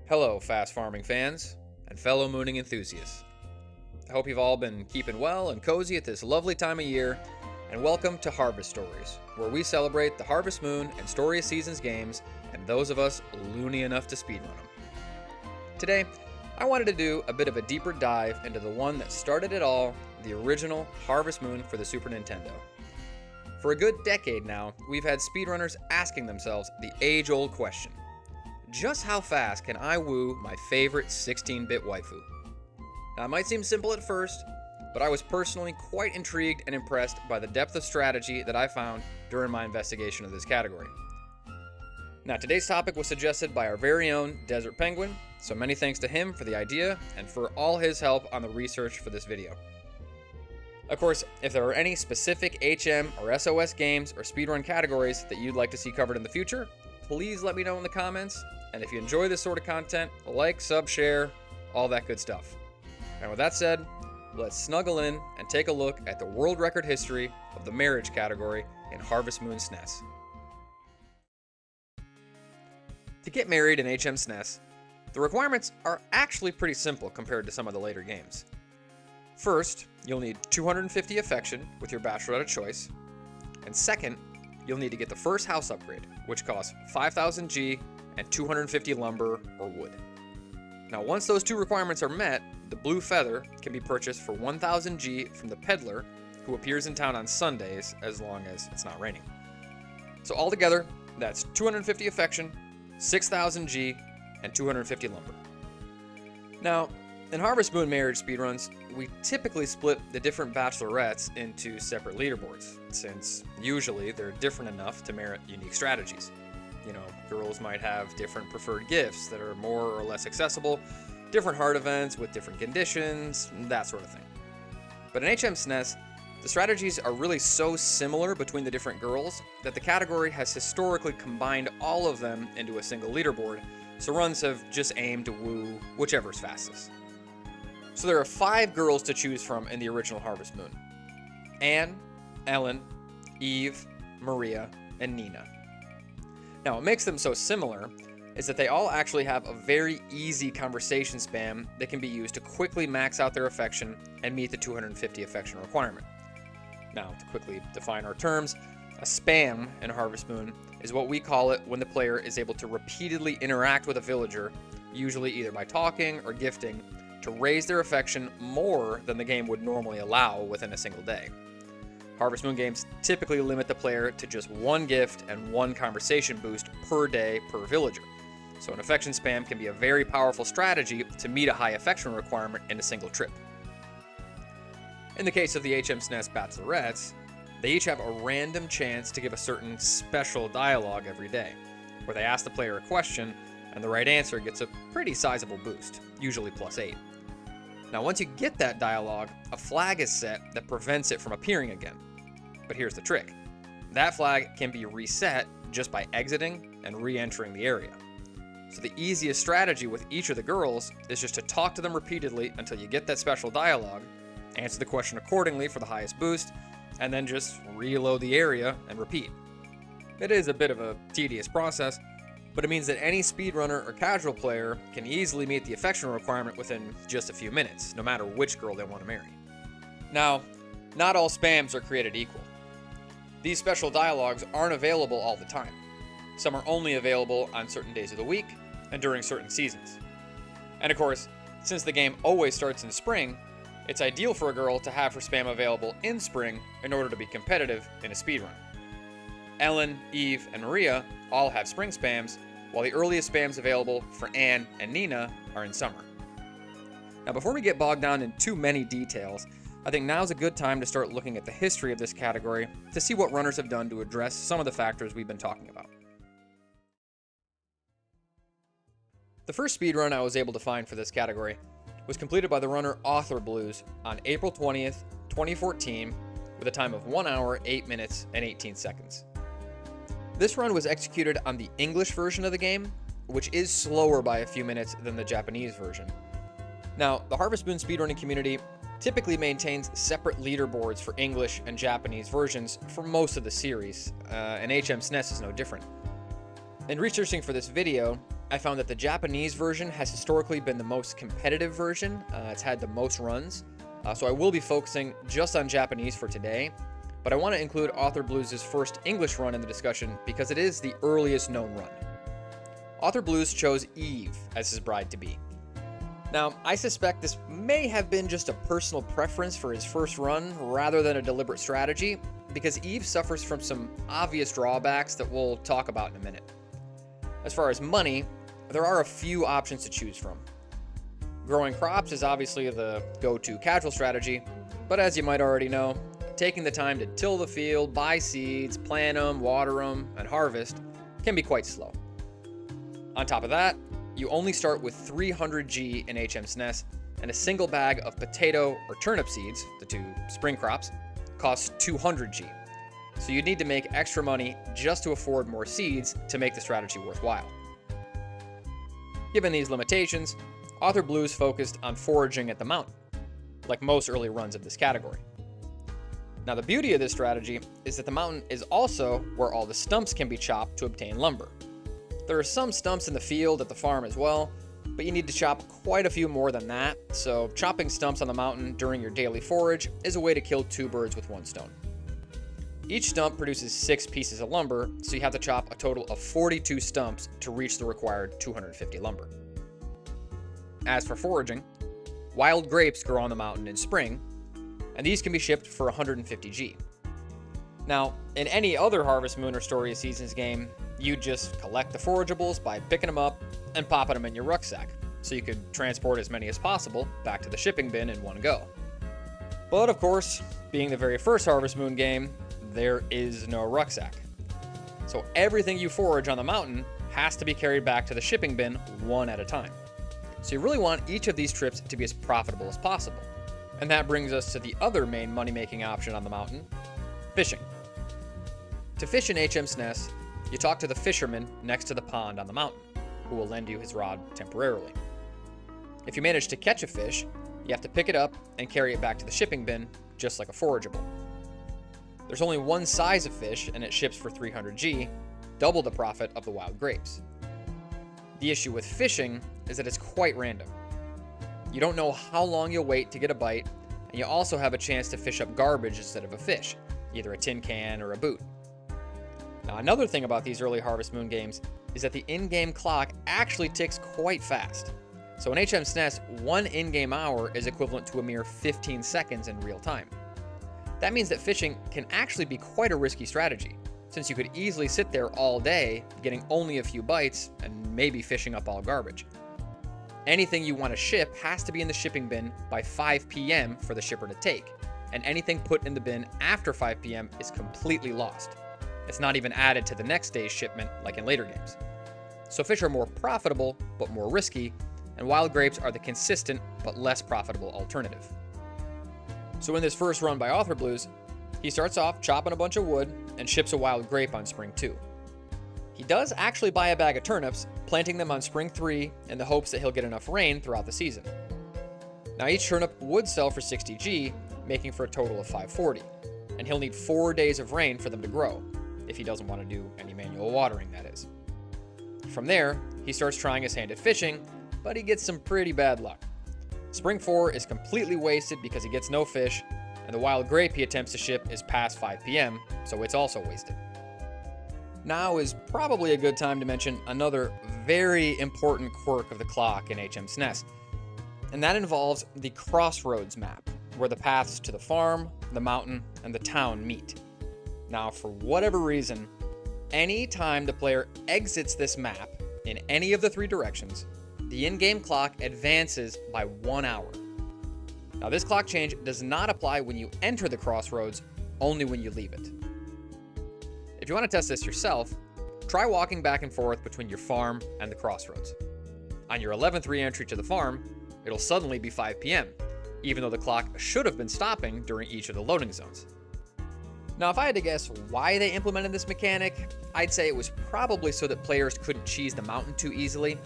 Hello, fast farming fans and fellow mooning enthusiasts. I hope you've all been keeping well and cozy at this lovely time of year, and welcome to Harvest Stories, where we celebrate the Harvest Moon and Story of Seasons games and those of us loony enough to speedrun them. Today, I wanted to do a bit of a deeper dive into the one that started it all, the original Harvest Moon for the Super Nintendo. For a good decade now, we've had speedrunners asking themselves the age-old question: just how fast can I woo my favorite 16-bit waifu? Now, it might seem simple at first, but I was personally quite intrigued and impressed by the depth of strategy that I found during my investigation of this category. Now, today's topic was suggested by our very own Desert Penguin, so many thanks to him for the idea and for all his help on the research for this video. Of course, if there are any specific HM or SOS games or speedrun categories that you'd like to see covered in the future, please let me know in the comments. And if you enjoy this sort of content, like, sub, share, all that good stuff. And with that said, let's snuggle in and take a look at the world record history of the marriage category in Harvest Moon SNES. To get married in HM SNES, the requirements are actually pretty simple compared to some of the later games. First, you'll need 250 affection with your bachelorette of choice. And second, you'll need to get the first house upgrade, which costs 5,000 G and 250 lumber or wood. Now, once those two requirements are met, the blue feather can be purchased for 1,000 G from the peddler, who appears in town on Sundays as long as it's not raining. So altogether, that's 250 affection, 6,000 G, and 250 lumber. Now, in Harvest Moon marriage speedruns, we typically split the different bachelorettes into separate leaderboards, since usually they're different enough to merit unique strategies. You know, girls might have different preferred gifts that are more or less accessible, different heart events with different conditions, that sort of thing. But in HM SNES, the strategies are really so similar between the different girls that the category has historically combined all of them into a single leaderboard, so runs have just aimed to woo whichever's fastest. So there are 5 girls to choose from in the original Harvest Moon: Anne, Ellen, Eve, Maria, and Nina. Now, what makes them so similar is that they all actually have a very easy conversation spam that can be used to quickly max out their affection and meet the 250 affection requirement. Now, to quickly define our terms, a spam in Harvest Moon is what we call it when the player is able to repeatedly interact with a villager, usually either by talking or gifting, to raise their affection more than the game would normally allow within a single day. Harvest Moon games typically limit the player to just one gift and one conversation boost per day per villager, so an affection spam can be a very powerful strategy to meet a high affection requirement in a single trip. In the case of the HM SNES bachelorettes, they each have a random chance to give a certain special dialogue every day, where they ask the player a question and the right answer gets a pretty sizable boost, usually +8. Now, once you get that dialogue, a flag is set that prevents it from appearing again. But here's the trick. That flag can be reset just by exiting and re-entering the area. So the easiest strategy with each of the girls is just to talk to them repeatedly until you get that special dialogue, answer the question accordingly for the highest boost, and then just reload the area and repeat. It is a bit of a tedious process, but it means that any speedrunner or casual player can easily meet the affection requirement within just a few minutes, no matter which girl they want to marry. Now, not all spams are created equal. These special dialogues aren't available all the time. Some are only available on certain days of the week and during certain seasons. And of course, since the game always starts in spring, it's ideal for a girl to have her spam available in spring in order to be competitive in a speedrun. Ellen, Eve, and Maria all have spring spams, while the earliest spams available for Anne and Nina are in summer. Now, before we get bogged down in too many details, I think now's a good time to start looking at the history of this category to see what runners have done to address some of the factors we've been talking about. The first speedrun I was able to find for this category was completed by the runner Author Blues on April 20th, 2014, with a time of 1 hour, 8 minutes, and 18 seconds. This run was executed on the English version of the game, which is slower by a few minutes than the Japanese version. Now, the Harvest Moon speedrunning community typically maintains separate leaderboards for English and Japanese versions for most of the series, and HM SNES is no different. In researching for this video, I found that the Japanese version has historically been the most competitive version. It's had the most runs, so I will be focusing just on Japanese for today, but I want to include Author Blues' first English run in the discussion because it is the earliest known run. Author Blues chose Eve as his bride-to-be. Now, I suspect this may have been just a personal preference for his first run rather than a deliberate strategy, because Eve suffers from some obvious drawbacks that we'll talk about in a minute. As far as money, there are a few options to choose from. Growing crops is obviously the go-to casual strategy, but as you might already know, taking the time to till the field, buy seeds, plant them, water them, and harvest can be quite slow. On top of that, you only start with 300 G in HM SNES, and a single bag of potato or turnip seeds, the two spring crops, costs 200 G. So you'd need to make extra money just to afford more seeds to make the strategy worthwhile. Given these limitations, Author Blues focused on foraging at the mountain, like most early runs of this category. Now the beauty of this strategy is that the mountain is also where all the stumps can be chopped to obtain lumber. There are some stumps in the field at the farm as well, but you need to chop quite a few more than that, so chopping stumps on the mountain during your daily forage is a way to kill two birds with one stone. Each stump produces 6 pieces of lumber, so you have to chop a total of 42 stumps to reach the required 250 lumber. As for foraging, wild grapes grow on the mountain in spring, and these can be shipped for 150 G. Now, in any other Harvest Moon or Story of Seasons game, you just collect the forageables by picking them up and popping them in your rucksack, so you could transport as many as possible back to the shipping bin in one go. But of course, being the very first Harvest Moon game, there is no rucksack. So everything you forage on the mountain has to be carried back to the shipping bin one at a time. So you really want each of these trips to be as profitable as possible. And that brings us to the other main money-making option on the mountain, fishing. To fish in HM SNES, you talk to the fisherman next to the pond on the mountain, who will lend you his rod temporarily. If you manage to catch a fish, you have to pick it up and carry it back to the shipping bin, just like a forageable. There's only one size of fish, and it ships for 300 G, double the profit of the wild grapes. The issue with fishing is that it's quite random. You don't know how long you'll wait to get a bite, and you also have a chance to fish up garbage instead of a fish, either a tin can or a boot. Now, another thing about these early Harvest Moon games is that the in-game clock actually ticks quite fast. So in HM SNES, 1 in-game hour is equivalent to a mere 15 seconds in real time. That means that fishing can actually be quite a risky strategy, since you could easily sit there all day, getting only a few bites, and maybe fishing up all garbage. Anything you want to ship has to be in the shipping bin by 5 p.m. for the shipper to take, and anything put in the bin after 5 p.m. is completely lost. It's not even added to the next day's shipment like in later games. So fish are more profitable, but more risky, and wild grapes are the consistent but less profitable alternative. So in this first run by Author Blues, he starts off chopping a bunch of wood and ships a wild grape on spring 2. He does actually buy a bag of turnips, planting them on spring 3 in the hopes that he'll get enough rain throughout the season. Now each turnip would sell for 60 G, making for a total of 540, and he'll need 4 days of rain for them to grow, if he doesn't want to do any manual watering, that is. From there, he starts trying his hand at fishing, but he gets some pretty bad luck. Spring 4 is completely wasted because he gets no fish, and the wild grape he attempts to ship is past 5 p.m., so it's also wasted. Now is probably a good time to mention another very important quirk of the clock in HM SNES, and that involves the crossroads map, where the paths to the farm, the mountain, and the town meet. Now, for whatever reason, any time the player exits this map in any of the 3 directions, the in-game clock advances by 1 hour. Now, this clock change does not apply when you enter the crossroads, only when you leave it. If you want to test this yourself, try walking back and forth between your farm and the crossroads. On your 11th re-entry to the farm, it'll suddenly be 5 p.m., even though the clock should have been stopping during each of the loading zones. Now, if I had to guess why they implemented this mechanic, I'd say it was probably so that players couldn't cheese the mountain too easily.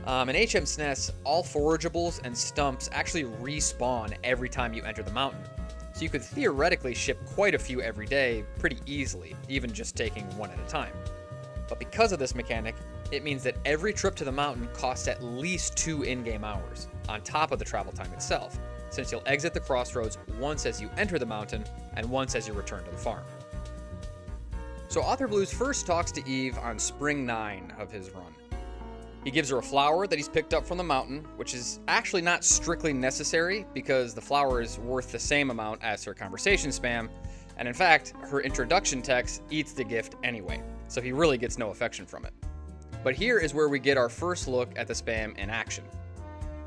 In HM SNES, all forageables and stumps actually respawn every time you enter the mountain, so you could theoretically ship quite a few every day pretty easily, even just taking one at a time. But because of this mechanic, it means that every trip to the mountain costs at least 2 in-game hours, on top of the travel time itself, since you'll exit the crossroads once as you enter the mountain and once as you return to the farm. So Author Blues first talks to Eve on Spring 9 of his run. He gives her a flower that he's picked up from the mountain, which is actually not strictly necessary because the flower is worth the same amount as her conversation spam, and in fact, her introduction text eats the gift anyway, so he really gets no affection from it. But here is where we get our first look at the spam in action.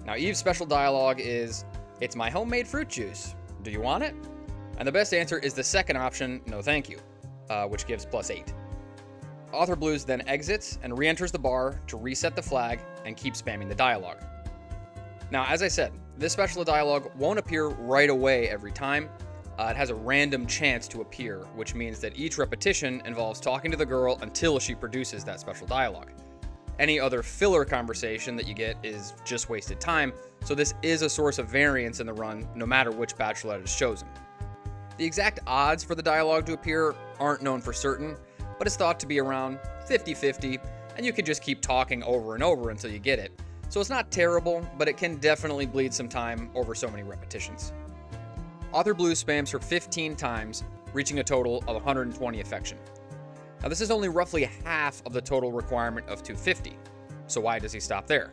Now Eve's special dialogue is, "It's my homemade fruit juice. Do you want it?" And the best answer is the second option, "No thank you," which gives +8. Author Blues then exits and re-enters the bar to reset the flag and keep spamming the dialogue. Now, as I said, this special dialogue won't appear right away every time. It has a random chance to appear, which means that each repetition involves talking to the girl until she produces that special dialogue. Any other filler conversation that you get is just wasted time, so this is a source of variance in the run, no matter which bachelorette is chosen. The exact odds for the dialogue to appear aren't known for certain, but it's thought to be around 50-50, and you can just keep talking over and over until you get it. So it's not terrible, but it can definitely bleed some time over so many repetitions. Author Blues spams her 15 times, reaching a total of 120 affection. Now this is only roughly half of the total requirement of 250, so why does he stop there?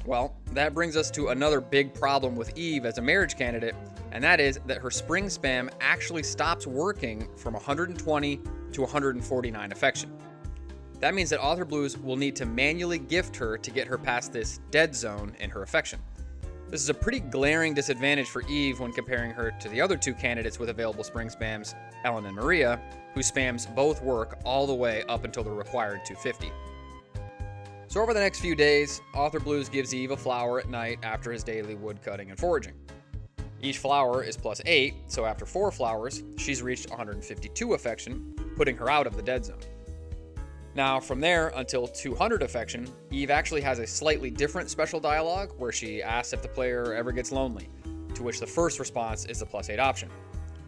Well, that brings us to another big problem with Eve as a marriage candidate, and that is that her spring spam actually stops working from 120 to 149 affection. That means that Author Blues will need to manually gift her to get her past this dead zone in her affection. This is a pretty glaring disadvantage for Eve when comparing her to the other 2 candidates with available spring spams, Ellen and Maria, whose spams both work all the way up until the required 250. So over the next few days, Author Blues gives Eve a flower at night after his daily wood cutting and foraging. Each flower is +8, so after 4 flowers, she's reached 152 affection, putting her out of the dead zone. Now, from there until 200 affection, Eve actually has a slightly different special dialogue where she asks if the player ever gets lonely, to which the first response is the +8 option.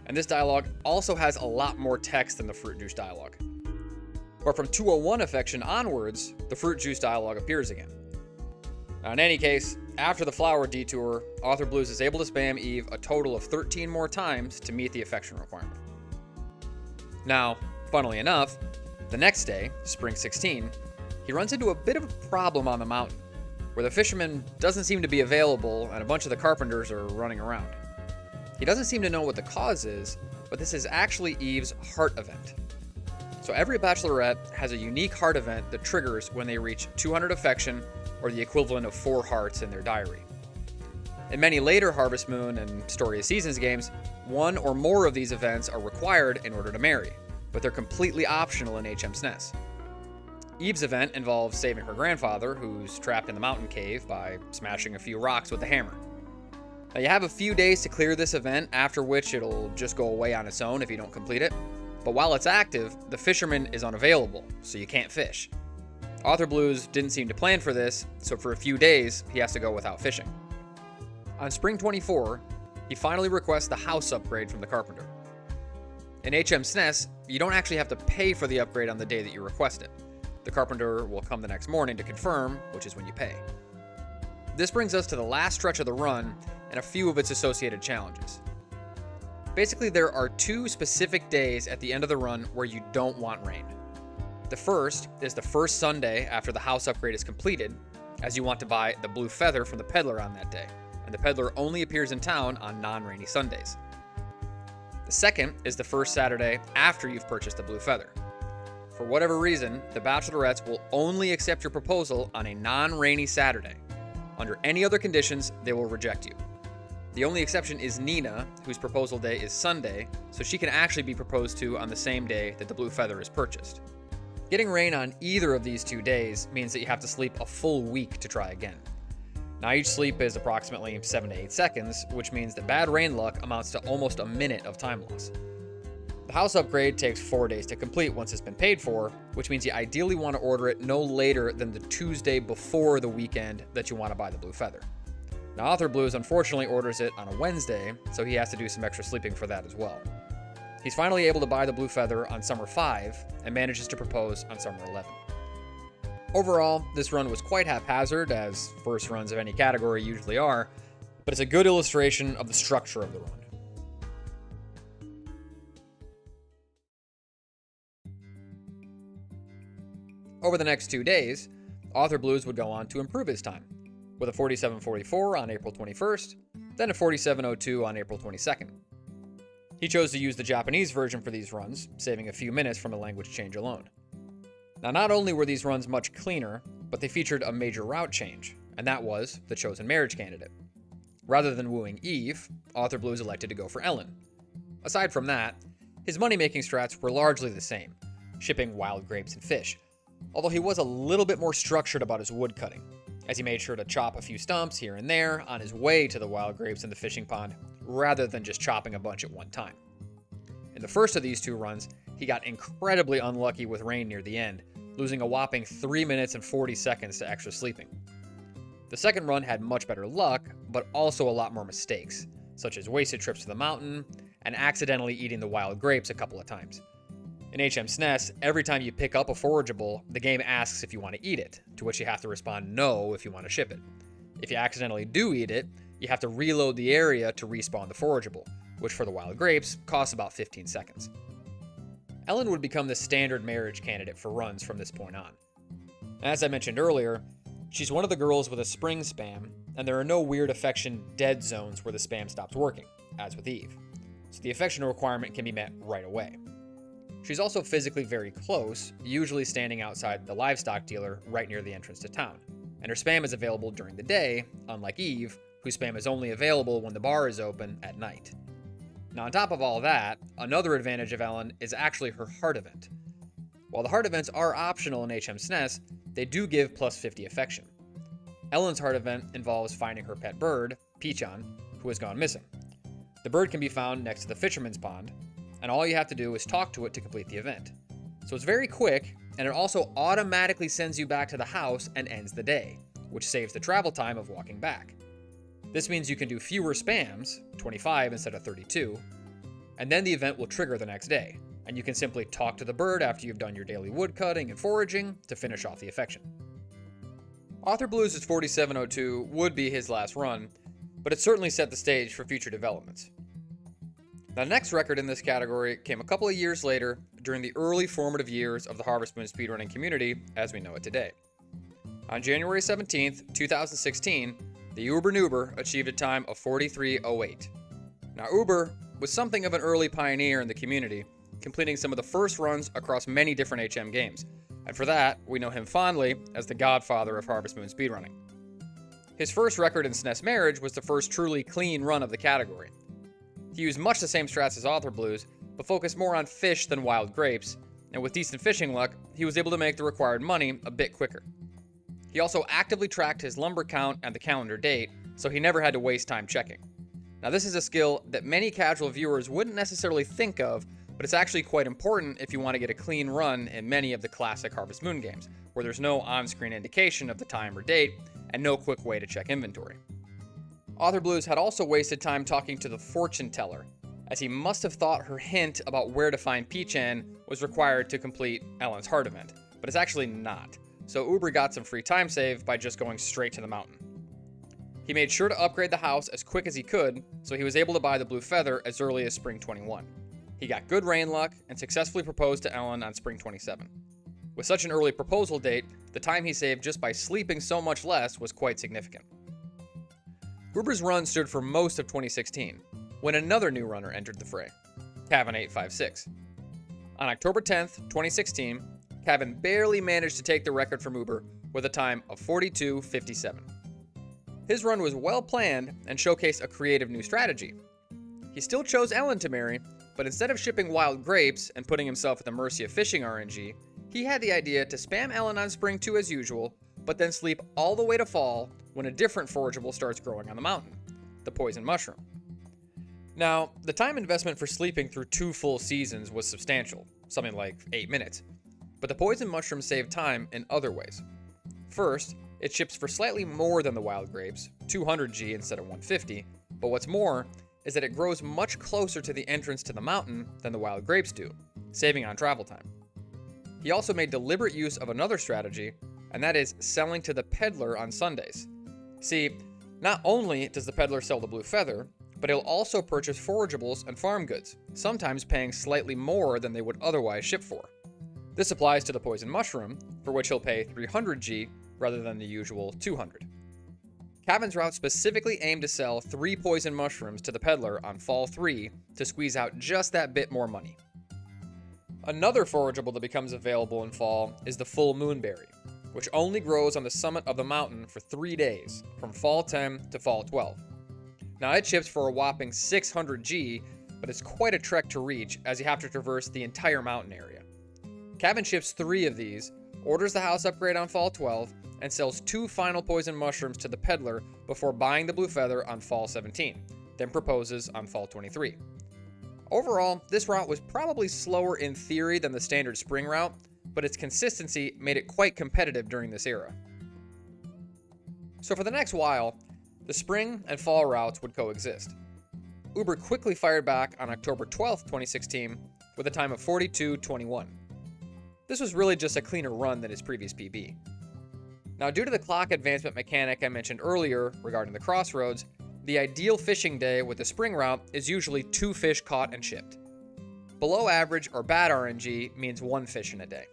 And this dialogue also has a lot more text than the fruit juice dialogue. But from 201 affection onwards, the fruit juice dialogue appears again. Now, in any case, after the flower detour, Author Blues is able to spam Eve a total of 13 more times to meet the affection requirement. Now, funnily enough, the next day, Spring 16, he runs into a bit of a problem on the mountain, where the fisherman doesn't seem to be available and a bunch of the carpenters are running around. He doesn't seem to know what the cause is, but this is actually Eve's heart event. So every bachelorette has a unique heart event that triggers when they reach 200 affection, or the equivalent of 4 hearts in their diary. In many later Harvest Moon and Story of Seasons games, 1 or more of these events are required in order to marry, but they're completely optional in HM SNES. Eve's event involves saving her grandfather, who's trapped in the mountain cave, by smashing a few rocks with a hammer. Now you have a few days to clear this event, after which it'll just go away on its own if you don't complete it. But while it's active, the fisherman is unavailable, so you can't fish. Author Blues didn't seem to plan for this, so for a few days, he has to go without fishing. On Spring 24, he finally requests the house upgrade from the carpenter. In HM SNES, you don't actually have to pay for the upgrade on the day that you request it. The carpenter will come the next morning to confirm, which is when you pay. This brings us to the last stretch of the run and a few of its associated challenges. Basically, there are 2 specific days at the end of the run where you don't want rain. The first is the first Sunday after the house upgrade is completed, as you want to buy the blue feather from the peddler on that day, and the peddler only appears in town on non-rainy Sundays. The second is the first Saturday after you've purchased the blue feather. For whatever reason, the bachelorettes will only accept your proposal on a non-rainy Saturday. Under any other conditions, they will reject you. The only exception is Nina, whose proposal day is Sunday, so she can actually be proposed to on the same day that the blue feather is purchased. Getting rain on either of these 2 days means that you have to sleep a full week to try again. Now each sleep is approximately 7 to 8 seconds, which means that bad rain luck amounts to almost a minute of time loss. The house upgrade takes 4 days to complete once it's been paid for, which means you ideally want to order it no later than the Tuesday before the weekend that you want to buy the blue feather. Now Author Blues unfortunately orders it on a Wednesday, so he has to do some extra sleeping for that as well. He's finally able to buy the blue feather on Summer 5 and manages to propose on Summer 11. Overall, this run was quite haphazard, as first runs of any category usually are, but it's a good illustration of the structure of the run. Over the next 2 days, Author Blues would go on to improve his time, with a 47:44 on April 21st, then a 47:02 on April 22nd. He chose to use the Japanese version for these runs, saving a few minutes from a language change alone. Now, not only were these runs much cleaner, but they featured a major route change, and that was the chosen marriage candidate. Rather than wooing Eve, Author Blues elected to go for Ellen. Aside from that, his money-making strats were largely the same, shipping wild grapes and fish, although he was a little bit more structured about his wood cutting, as he made sure to chop a few stumps here and there on his way to the wild grapes in the fishing pond, rather than just chopping a bunch at one time. In the first of these 2 runs, he got incredibly unlucky with rain near the end, losing a whopping 3 minutes and 40 seconds to extra sleeping. The second run had much better luck, but also a lot more mistakes, such as wasted trips to the mountain and accidentally eating the wild grapes a couple of times. In SNES, every time you pick up a forageable, the game asks if you want to eat it, to which you have to respond no if you want to ship it. If you accidentally do eat it, you have to reload the area to respawn the forageable, which for the wild grapes costs about 15 seconds. Ellen would become the standard marriage candidate for runs from this point on. As I mentioned earlier, she's one of the girls with a spring spam, and there are no weird affection dead zones where the spam stops working, as with Eve, so the affection requirement can be met right away. She's also physically very close, usually standing outside the livestock dealer right near the entrance to town, and her spam is available during the day, unlike Eve, whose spam is only available when the bar is open at night. Now, on top of all that, another advantage of Ellen is actually her heart event. While the heart events are optional in SNES, they do give plus 50 affection. Ellen's heart event involves finding her pet bird, Peachon, who has gone missing. The bird can be found next to the fisherman's pond, and all you have to do is talk to it to complete the event. So it's very quick, and it also automatically sends you back to the house and ends the day, which saves the travel time of walking back. This means you can do fewer spams, 25 instead of 32, and then the event will trigger the next day, and you can simply talk to the bird after you've done your daily wood cutting and foraging to finish off the affection. Author Blues' 47:02 would be his last run, but it certainly set the stage for future developments. The next record in this category came a couple of years later, during the early formative years of the Harvest Moon speedrunning community as we know it today. On January 17th, 2016, the Uber Nuber achieved a time of 43:08. Now, Uber was something of an early pioneer in the community, completing some of the first runs across many different HM games, and for that, we know him fondly as the godfather of Harvest Moon speedrunning. His first record in SNES Marriage was the first truly clean run of the category. He used much the same strats as Author Blues, but focused more on fish than wild grapes, and with decent fishing luck, he was able to make the required money a bit quicker. He also actively tracked his lumber count and the calendar date, so he never had to waste time checking. Now, this is a skill that many casual viewers wouldn't necessarily think of, but it's actually quite important if you want to get a clean run in many of the classic Harvest Moon games, where there's no on-screen indication of the time or date, and no quick way to check inventory. Author Blues had also wasted time talking to the fortune teller, as he must have thought her hint about where to find Peachan was required to complete Ellen's heart event, but it's actually not, so Uber got some free time save by just going straight to the mountain. He made sure to upgrade the house as quick as he could, so he was able to buy the blue feather as early as spring 21. He got good rain luck and successfully proposed to Ellen on spring 27. With such an early proposal date, the time he saved just by sleeping so much less was quite significant. Uber's run stood for most of 2016, when another new runner entered the fray, Cavan856. On October 10th, 2016, Cavan barely managed to take the record from Uber with a time of 42:57. His run was well planned and showcased a creative new strategy. He still chose Ellen to marry, but instead of shipping wild grapes and putting himself at the mercy of fishing RNG, he had the idea to spam Ellen on spring 2 as usual, but then sleep all the way to fall when a different forageable starts growing on the mountain, the poison mushroom. Now, the time investment for sleeping through 2 full seasons was substantial, something like 8 minutes, but the poison mushroom saved time in other ways. First, it ships for slightly more than the wild grapes, 200 G instead of 150, but what's more is that it grows much closer to the entrance to the mountain than the wild grapes do, saving on travel time. He also made deliberate use of another strategy and that is selling to the peddler on Sundays. See, not only does the peddler sell the blue feather, but he'll also purchase forageables and farm goods, sometimes paying slightly more than they would otherwise ship for. This applies to the poison mushroom, for which he'll pay 300 G rather than the usual 200. Cavan's route specifically aimed to sell 3 poison mushrooms to the peddler on Fall 3 to squeeze out just that bit more money. Another forageable that becomes available in fall is the full moonberry, which only grows on the summit of the mountain for 3 days, from Fall 10 to Fall 12. Now it ships for a whopping 600 G, but it's quite a trek to reach as you have to traverse the entire mountain area. Cavan ships 3 of these, orders the house upgrade on Fall 12, and sells 2 final poison mushrooms to the peddler before buying the blue feather on Fall 17, then proposes on Fall 23. Overall, this route was probably slower in theory than the standard spring route, but its consistency made it quite competitive during this era. So for the next while, the spring and fall routes would coexist. Uber quickly fired back on October 12, 2016, with a time of 42:21. This was really just a cleaner run than his previous PB. Now, due to the clock advancement mechanic I mentioned earlier regarding the crossroads, the ideal fishing day with the spring route is usually 2 fish caught and shipped. Below average or bad RNG means 1 fish in a day.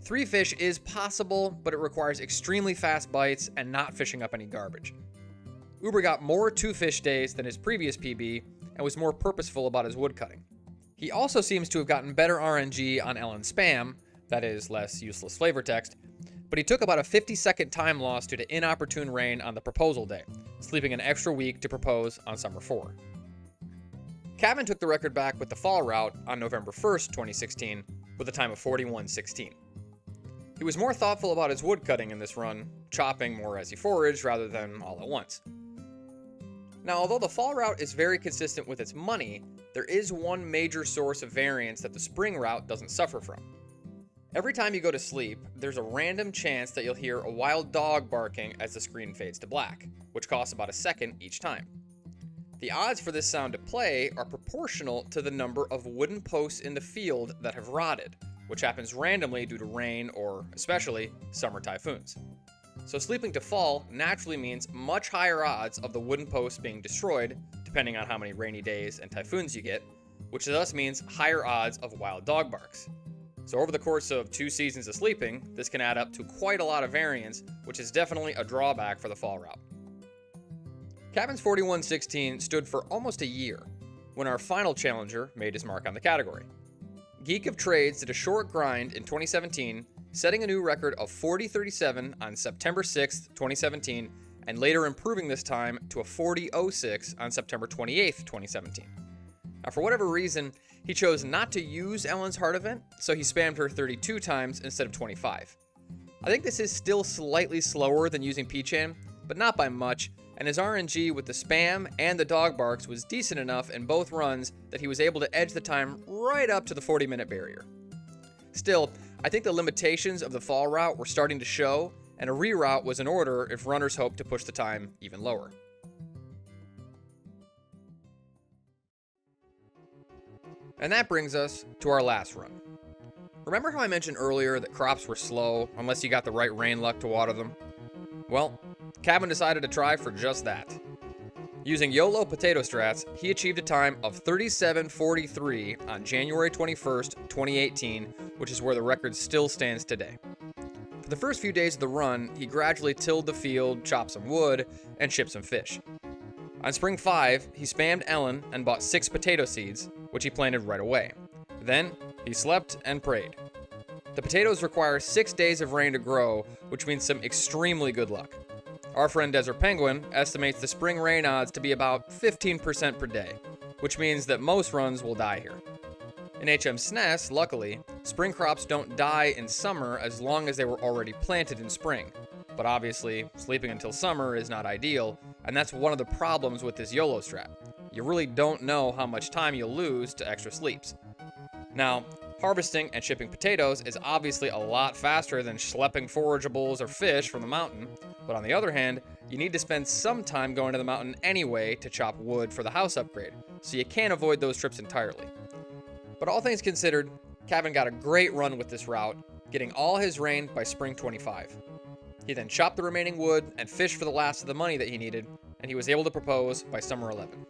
3 fish is possible, but it requires extremely fast bites and not fishing up any garbage. Uber got more 2 fish days than his previous PB and was more purposeful about his woodcutting. He also seems to have gotten better RNG on Ellen Spam, that is, less useless flavor text, but he took about a 50-second time loss due to inopportune rain on the proposal day, sleeping an extra week to propose on Summer 4. Cavan took the record back with the fall route on November 1st, 2016, with a time of 41:16. He was more thoughtful about his woodcutting in this run, chopping more as he foraged rather than all at once. Now, although the fall route is very consistent with its money, there is one major source of variance that the spring route doesn't suffer from. Every time you go to sleep, there's a random chance that you'll hear a wild dog barking as the screen fades to black, which costs about a second each time. The odds for this sound to play are proportional to the number of wooden posts in the field that have rotted, which happens randomly due to rain or, especially, summer typhoons. So sleeping to fall naturally means much higher odds of the wooden posts being destroyed, depending on how many rainy days and typhoons you get, which thus means higher odds of wild dog barks. So over the course of 2 seasons of sleeping, this can add up to quite a lot of variance, which is definitely a drawback for the fall route. Cavan's 41:16 stood for almost a year, when our final challenger made his mark on the category. Geek of Trades did a short grind in 2017, setting a new record of 40:37 on September 6, 2017, and later improving this time to a 40:06 on September 28, 2017. Now, for whatever reason, he chose not to use Ellen's heart event, so he spammed her 32 times instead of 25. I think this is still slightly slower than using P-Chan, but not by much, and his RNG with the spam and the dog barks was decent enough in both runs that he was able to edge the time right up to the 40-minute barrier. Still, I think the limitations of the fall route were starting to show, and a reroute was in order if runners hoped to push the time even lower. And that brings us to our last run. Remember how I mentioned earlier that crops were slow unless you got the right rain luck to water them? Well, Cavan decided to try for just that. Using YOLO potato strats, he achieved a time of 37:43 on January 21st, 2018, which is where the record still stands today. For the first few days of the run, he gradually tilled the field, chopped some wood, and shipped some fish. On Spring 5, he spammed Ellen and bought 6 potato seeds, which he planted right away. Then, he slept and prayed. The potatoes require 6 days of rain to grow, which means some extremely good luck. Our friend Desert Penguin estimates the spring rain odds to be about 15% per day, which means that most runs will die here. In HM SNES, luckily, spring crops don't die in summer as long as they were already planted in spring. But obviously, sleeping until summer is not ideal, and that's one of the problems with this YOLO strat. You really don't know how much time you'll lose to extra sleeps. Now, harvesting and shipping potatoes is obviously a lot faster than schlepping forageables or fish from the mountain, but on the other hand, you need to spend some time going to the mountain anyway to chop wood for the house upgrade, so you can't avoid those trips entirely. But all things considered, Cavan got a great run with this route, getting all his rain by Spring 25. He then chopped the remaining wood and fished for the last of the money that he needed, and he was able to propose by summer 11.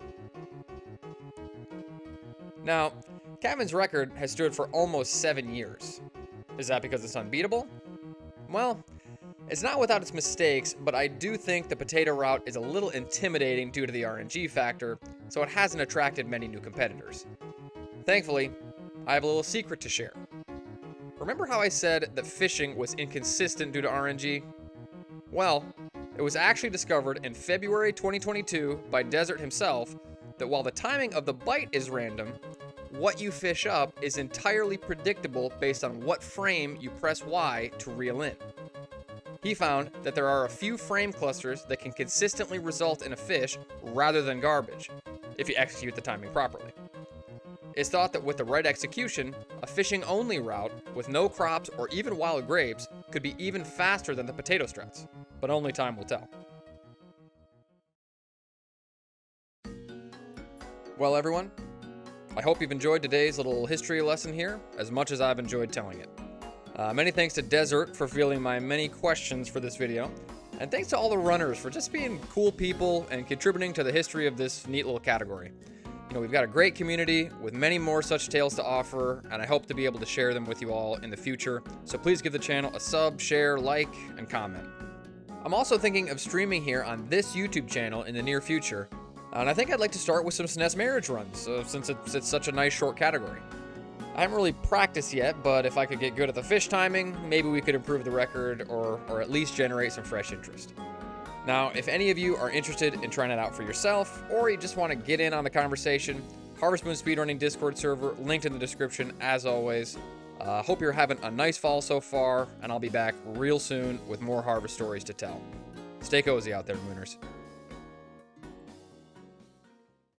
Now, Kevin's record has stood for almost 7 years. Is that because it's unbeatable? Well, it's not without its mistakes, but I do think the potato route is a little intimidating due to the RNG factor, so it hasn't attracted many new competitors. Thankfully, I have a little secret to share. Remember how I said that fishing was inconsistent due to RNG? Well, it was actually discovered in February 2022 by Desert himself that while the timing of the bite is random, what you fish up is entirely predictable based on what frame you press Y to reel in. He found that there are a few frame clusters that can consistently result in a fish rather than garbage, if you execute the timing properly. It's thought that with the right execution, a fishing-only route with no crops or even wild grapes could be even faster than the potato strats, but only time will tell. Well, everyone, I hope you've enjoyed today's little history lesson here as much as I've enjoyed telling it. Many thanks to Desert for fielding my many questions for this video, and thanks to all the runners for just being cool people and contributing to the history of this neat little category. You know, we've got a great community with many more such tales to offer, and I hope to be able to share them with you all in the future, so please give the channel a sub, share, like, and comment. I'm also thinking of streaming here on this YouTube channel in the near future, and I think I'd like to start with some SNES marriage runs, since it's such a nice short category. I haven't really practiced yet, but if I could get good at the fish timing, maybe we could improve the record or at least generate some fresh interest. Now, if any of you are interested in trying it out for yourself, or you just want to get in on the conversation, Harvest Moon Speedrunning Discord server, linked in the description as always. Hope you're having a nice fall so far, and I'll be back real soon with more Harvest stories to tell. Stay cozy out there, Mooners.